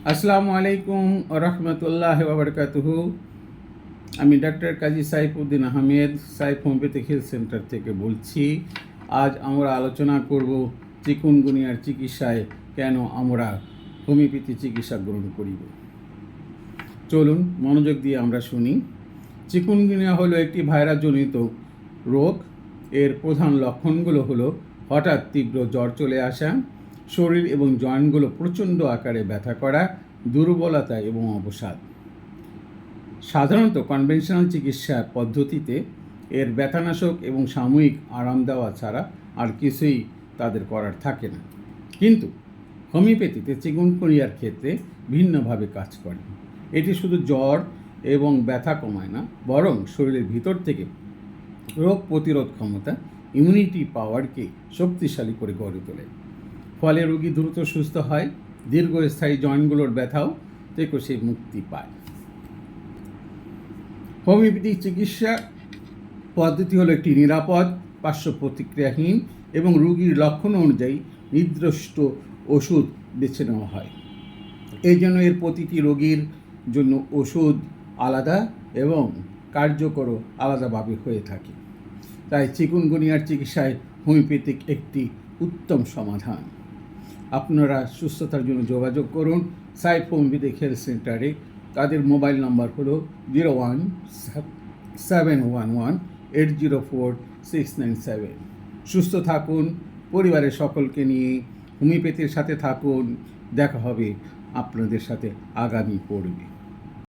আসসালামু আলাইকুম রহমতুল্লাহ বাবরকাতুহু। আমি ডাক্তার Kazi Saifuddin Ahmed, Saif homeopathic health centre থেকে বলছি। আজ আমরা আলোচনা করব চিকুনগুনিয়ার চিকিৎসায় কেন আমরা হোমিওপ্যাথি চিকিৎসা গ্রহণ করিব। চলুন মনোযোগ দিয়ে আমরা শুনি। চিকুনগুনিয়া হলো একটি ভাইরাসজনিত রোগ। এর প্রধান লক্ষণগুলো হলো হঠাৎ তীব্র জ্বর চলে আসা, শরীর এবং জয়েন্টগুলো প্রচণ্ড আকারে ব্যথা করা, দুর্বলতা এবং অবসাদ। সাধারণত কনভেনশনাল চিকিৎসা পদ্ধতিতে এর ব্যথানাশক এবং সাময়িক আরাম দেওয়া ছাড়া আর কিছুই তাদের করার থাকে না। কিন্তু হোমিওপ্যাথিতে চিকুনগুনিয়ার ক্ষেত্রে ভিন্নভাবে কাজ করে। এটি শুধু জ্বর এবং ব্যথা কমায় না, বরং শরীরের ভিতর থেকে রোগ প্রতিরোধ ক্ষমতা, ইমিউনিটি পাওয়ারকে শক্তিশালী করে গড়ে তোলে। ফলে রোগী দ্রুত সুস্থ হয়, দীর্ঘস্থায়ী জয়েন্টগুলোর ব্যথাও থেকে সে মুক্তি পায়। হোমিওপ্যাথিক চিকিৎসা পদ্ধতি হলো একটি নিরাপদ, পার্শ্ব প্রতিক্রিয়াহীন এবং রোগীর লক্ষণ অনুযায়ী নির্দিষ্ট ওষুধ বেছে নেওয়া হয়। এই জন্য এর প্রতিটি রোগীর জন্য ওষুধ আলাদা এবং কার্যকরও আলাদাভাবে হয়ে থাকে। তাই চিকুনগুনিয়ার চিকিৎসায় হোমিওপ্যাথিক একটি উত্তম সমাধান। আপনারা সুস্থতার জন্য যোগাযোগ করুন সাইফ হোমিওপ্যাথিক হেলথ সেন্টারে। তাদের মোবাইল নাম্বার হলো 01711804 697। সুস্থ থাকুন, পরিবারের সকলকে নিয়ে হোমিওপ্যাথির সাথে থাকুন। দেখা হবে আপনাদের সাথে আগামী পর্বে।